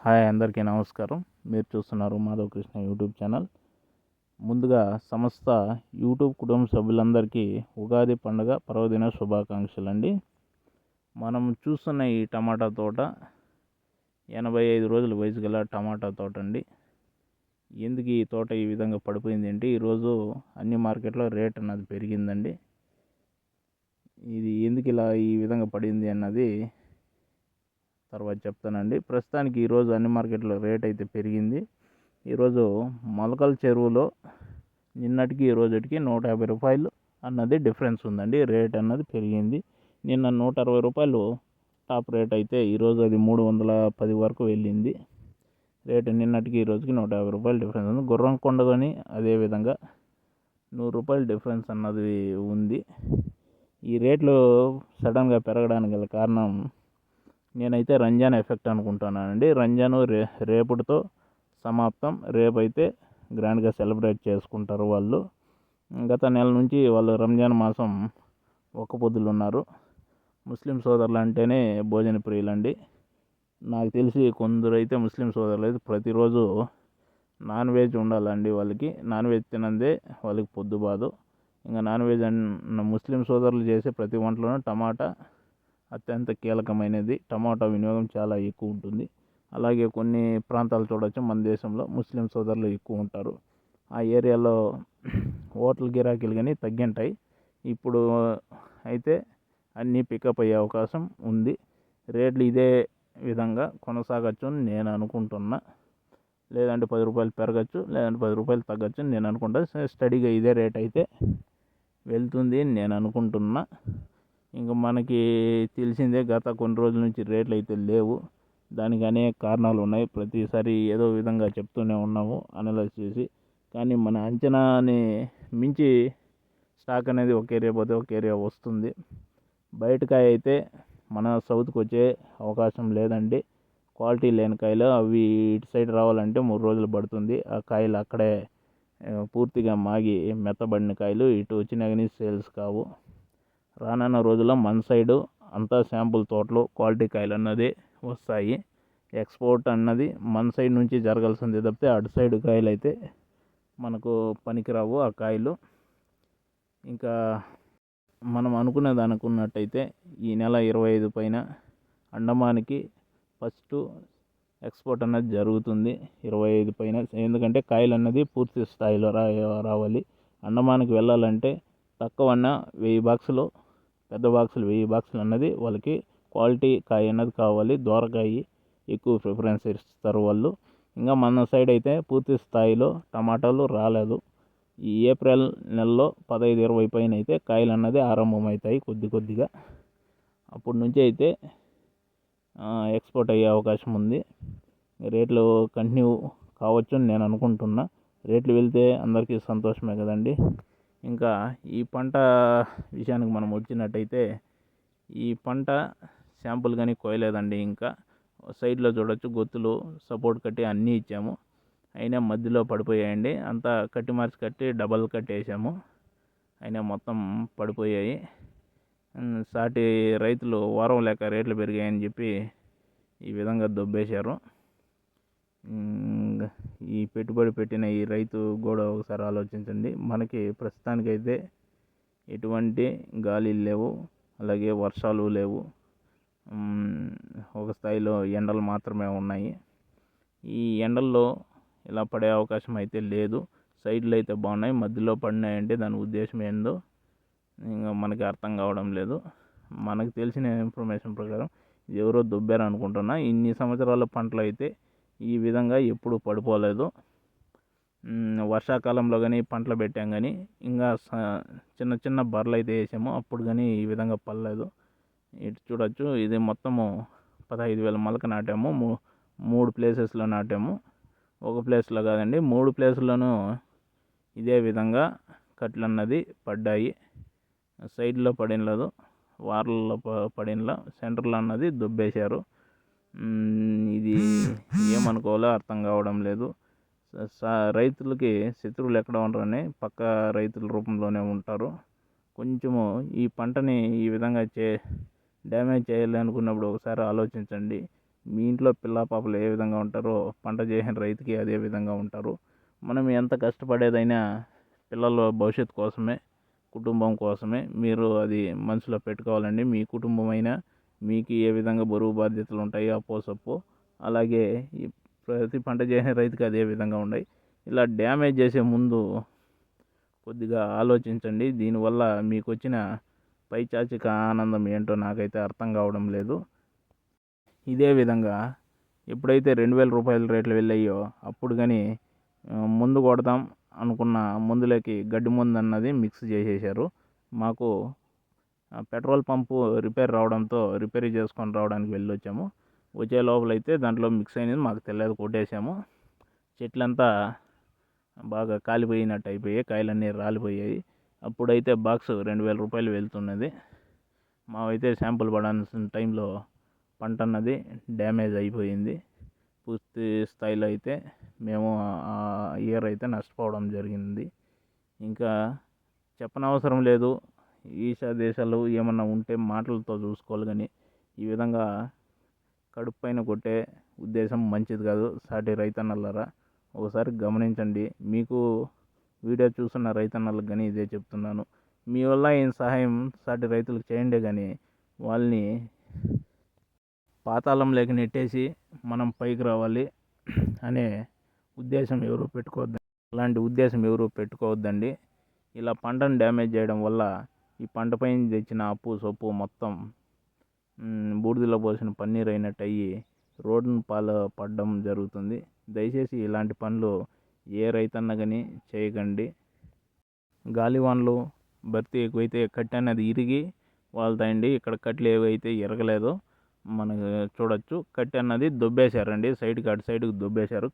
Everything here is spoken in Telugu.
హాయ్, అందరికీ నమస్కారం. మీరు చూస్తున్నారు మాధవ్ కృష్ణ యూట్యూబ్ ఛానల్. ముందుగా సమస్త యూట్యూబ్ కుటుంబ సభ్యులందరికీ ఉగాది పండుగ పర్వదిన శుభాకాంక్షలు అండి. మనం చూస్తున్న ఈ టమాటా తోట 85 రోజుల వయసు గల టమాటా తోట అండి. ఎందుకు ఈ తోట ఈ విధంగా పడిపోయింది అంటే ఈరోజు అన్ని మార్కెట్లో రేట్ అన్నది పెరిగిందండి. ఇది ఎందుకు ఇలా ఈ విధంగా పడింది అన్నది తర్వాత చెప్తానండి. ప్రస్తుతానికి ఈరోజు అన్ని మార్కెట్లో రేట్ అయితే పెరిగింది. ఈరోజు మొలకల చెరువులో నిన్నటికి ఈ రోజుకి 150 రూపాయలు అన్నది డిఫరెన్స్ ఉందండి. రేట్ అన్నది పెరిగింది. నిన్న 160 రూపాయలు టాప్ రేట్ అయితే ఈరోజు అది 310 వరకు వెళ్ళింది. రేటు నిన్నటికి ఈ రోజుకి 150 రూపాయలు డిఫరెన్స్ ఉంది. గుర్రంకొండ కానీ అదేవిధంగా 100 రూపాయలు డిఫరెన్స్ అన్నది ఉంది. ఈ రేట్లు సడన్గా పెరగడానికి గల కారణం నేనైతే రంజాన్ ఎఫెక్ట్ అనుకుంటున్నానండి. రంజాన్ రేపటితో సమాప్తం. రేపైతే గ్రాండ్గా సెలబ్రేట్ చేసుకుంటారు వాళ్ళు. గత నెల నుంచి వాళ్ళు రంజాన్ మాసం ఒక్క పొద్దులు ఉన్నారు. ముస్లిం సోదరులు అంటేనే భోజన ప్రియులండి. నాకు తెలిసి కొందరైతే ముస్లిం సోదరులు అయితే ప్రతిరోజు నాన్ వెజ్ ఉండాలండి. వాళ్ళకి నాన్ వెజ్ తినందే వాళ్ళకి పొద్దుబాదు. ఇంకా నాన్ వెజ్ ముస్లిం సోదరులు చేసే ప్రతి వంటలోనూ టమాటా అత్యంత కీలకమైనది. టమాటా వినియోగం చాలా ఎక్కువ ఉంటుంది. అలాగే కొన్ని ప్రాంతాలు చూడవచ్చు, మన దేశంలో ముస్లిం సోదరులు ఎక్కువ ఉంటారు. ఆ ఏరియాలో హోటల్ గిరాకీలు కానీ తగ్గింటాయి. ఇప్పుడు అయితే అన్నీ పికప్ అయ్యే అవకాశం ఉంది. రేట్లు ఇదే విధంగా కొనసాగచ్చు అని నేను అనుకుంటున్నా. లేదంటే 10 రూపాయలు పెరగచ్చు, లేదంటే 10 రూపాయలు తగ్గచ్చు అని నేను అనుకుంటా. స్టడీగా ఇదే రేట్ అయితే వెళ్తుంది అని నేను అనుకుంటున్నా. ఇంకా మనకి తెలిసిందే, గత కొన్ని రోజుల నుంచి రేట్లు అయితే లేవు. దానికి అనేక కారణాలు ఉన్నాయి. ప్రతిసారి ఏదో విధంగా చెప్తూనే ఉన్నాము అనలైజ్ చేసి. కానీ మన అంచనాని మించి స్టాక్ అనేది ఒక ఏరియా పోతే ఒక ఏరియా వస్తుంది. బయటకాయ అయితే మన సౌత్కి వచ్చే అవకాశం లేదండి. క్వాలిటీ లేని కాయలు అవి ఇటు సైడ్ రావాలంటే 3 రోజులు పడుతుంది. ఆ కాయలు అక్కడే పూర్తిగా మాగి మెత్తబడిన కాయలు ఇటు వచ్చినా కానీ సేల్స్ కావు. రానున్న రోజుల్లో మన సైడు అంతా శాంపుల్ తోటలు క్వాలిటీ కాయలు అన్నది వస్తాయి. ఎక్స్పోర్ట్ అన్నది మన సైడ్ నుంచి జరగాల్సింది తప్పితే అటు సైడ్ కాయలు అయితే మనకు పనికిరావు. ఆ కాయలు ఇంకా మనం అనుకునేది అనుకున్నట్టయితే ఈ నెల 25 పైన అండమాన్కి ఫస్ట్ ఎక్స్పోర్ట్ అన్నది జరుగుతుంది. 25 పైన, ఎందుకంటే కాయలు అన్నది పూర్తి స్థాయిలో రావాలి. అండమాన్కి వెళ్ళాలంటే తక్కువన్నా 1000 బాక్సులు, పెద్ద బాక్సులు 1000 బాక్సులు అన్నది వాళ్ళకి క్వాలిటీ కాయ అన్నది కావాలి. దోరకాయ ఎక్కువ ప్రిఫరెన్స్ ఇస్తారు వాళ్ళు. ఇంకా మన సైడ్ అయితే పూర్తి స్థాయిలో టమాటాలు రాలేదు. ఈ ఏప్రిల్ నెలలో 15-20 పైన అయితే కాయలు అన్నది ఆరంభమవుతాయి కొద్దిగా. అప్పటి నుంచి అయితే ఎక్స్పోర్ట్ అయ్యే అవకాశం ఉంది. రేట్లు కంటిన్యూ కావచ్చు అని నేను అనుకుంటున్నా. రేట్లు వెళ్తే అందరికీ సంతోషమే కదండి. ఇంకా ఈ పంట విషయానికి మనం వచ్చినట్టయితే ఈ పంట శాంపుల్ కానీ కోయలేదండి. ఇంకా సైడ్లో చూడవచ్చు, గొత్తులు సపోర్ట్ కట్టి అన్నీ ఇచ్చాము, అయినా మధ్యలో పడిపోయాయండి. అంతా కట్టి మార్చి కట్టి డబల్ కట్టి వేసాము, అయినా మొత్తం పడిపోయాయి. సాటి రైతులు వారం లేక రేట్లు పెరిగాయని చెప్పి ఈ విధంగా దొబ్బేశారు. ఈ పెట్టుబడి పెట్టిన ఈ రైతు కూడా ఒకసారి ఆలోచించండి. మనకి ప్రస్తుతానికైతే ఎటువంటి గాలి లేవు, అలాగే వర్షాలు లేవు. ఒక స్థాయిలో ఎండలు మాత్రమే ఉన్నాయి. ఈ ఎండల్లో ఇలా పడే అవకాశం అయితే లేదు. సైడ్లు అయితే బాగున్నాయి, మధ్యలో పడినాయంటే దాని ఉద్దేశం ఏందో ఇంకా మనకి అర్థం కావడం లేదు. మనకు తెలిసిన ఇన్ఫర్మేషన్ ప్రకారం ఎవరో దొబ్బారు అనుకుంటున్నా. ఇన్ని సంవత్సరాల పంటలు అయితే ఈ విధంగా ఎప్పుడు పడిపోలేదు. వర్షాకాలంలో కానీ పంటలు పెట్టాం కానీ ఇంకా చిన్న బర్రెలు అయితే వేసాము, అప్పుడు కానీ ఈ విధంగా పడలేదు. ఇటు చూడవచ్చు, ఇది మొత్తము 15,000 మొలక నాటాము. 3 ప్లేసెస్లో నాటాము. ఒక ప్లేస్లో కాదండి, 3 ప్లేసుల్లోనూ ఇదే విధంగా కట్లు అన్నది పడ్డాయి. సైడ్లో పడినలేదు, వార్లలో పడినలా, సెంటర్లో అన్నది దొబ్బేశారు. ఇది ఏమనుకోవాలో అర్థం కావడం లేదు. రైతులకి శత్రువులు ఎక్కడ ఉండరని పక్క రైతుల రూపంలోనే ఉంటారు. కొంచెము ఈ పంటని ఈ విధంగా డ్యామేజ్ చేయాలి అనుకున్నప్పుడు ఒకసారి ఆలోచించండి. మీ ఇంట్లో పిల్ల పాపలు ఏ విధంగా ఉంటారో పంట చేసిన రైతుకి అదే విధంగా ఉంటారు. మనం ఎంత కష్టపడేదైనా పిల్లల భవిష్యత్తు కోసమే, కుటుంబం కోసమే. మీరు అది మనసులో పెట్టుకోవాలండి. మీ కుటుంబమైనా మీకు ఏ విధంగా బరువు బాధ్యతలు ఉంటాయో అప్పో సప్పో అలాగే ఈ ప్రతి పంట చేసిన రైతుకి అదే విధంగా ఉన్నాయి. ఇలా డ్యామేజ్ చేసే ముందు కొద్దిగా ఆలోచించండి. దీనివల్ల మీకు వచ్చిన పైచాచిక ఆనందం ఏంటో నాకైతే అర్థం కావడం లేదు. ఇదే విధంగా ఎప్పుడైతే 2000 రూపాయల రేట్లు వెళ్ళాయో అప్పుడు కానీ ముందు కొడదాం అనుకున్న మందులకి గడ్డి మందు అన్నది మిక్స్ చేసేసారు. మాకు పెట్రోల్ పంపు రిపేర్ రావడంతో రిపేర్ చేసుకొని రావడానికి వెళ్ళొచ్చాము. వచ్చే లోపలైతే దాంట్లో మిక్స్ అయినది మాకు తెలియదు, కొట్టేసాము. చెట్లంతా బాగా కాలిపోయినట్టు అయిపోయాయి, కాయలన్నీ రాలిపోయాయి. అప్పుడైతే బాక్స్ 2000 రూపాయలు వెళ్తున్నది. మావైతే శాంపుల్ పడాల్సిన టైంలో పంట అన్నది డ్యామేజ్ అయిపోయింది. పూర్తి స్థాయిలో అయితే మేము ఆ ఇయర్ అయితే నష్టపోవడం జరిగింది. ఇంకా చెప్పనవసరం లేదు. ఈశా దేశాలు ఏమన్నా ఉంటే మాటలతో చూసుకోవాలి, కానీ ఈ విధంగా కడుపు పైన కొట్టే ఉద్దేశం మంచిది కాదు. సాటి రైతన్నలారా ఒకసారి గమనించండి. మీకు వీడియో చూస్తున్న రైతన్నలకు కానీ ఇదే చెప్తున్నాను. మీ వల్ల ఏం సహాయం సాటి రైతులకు చేయండి, కానీ వాళ్ళని పాతాళంలోకి నెట్టేసి మనం పైకి రావాలి అనే ఉద్దేశం ఎవరు పెట్టుకోవద్దండి. అలాంటి ఉద్దేశం ఎవరు పెట్టుకోవద్దండి. ఇలా పంటను డ్యామేజ్ చేయడం వల్ల ఈ పంట పైన తెచ్చిన అప్పు సొప్పు మొత్తం బూడిదలో పోసిన పన్నీర్ అయినట్టు అయ్యి రోడ్డును పడడం జరుగుతుంది. దయచేసి ఇలాంటి పనులు ఏ రైతన్న కానీ చేయకండి. గాలివానలు భర్తీ ఎక్కువైతే కట్టె అనేది ఇరిగి వాళ్తాయండి. ఇక్కడ కట్టెలు ఏవైతే ఇరగలేదో మనకు చూడొచ్చు. కట్టె అన్నది దొబ్బేశారండి, సైడ్కి అటు సైడ్కి దొబ్బేశారు.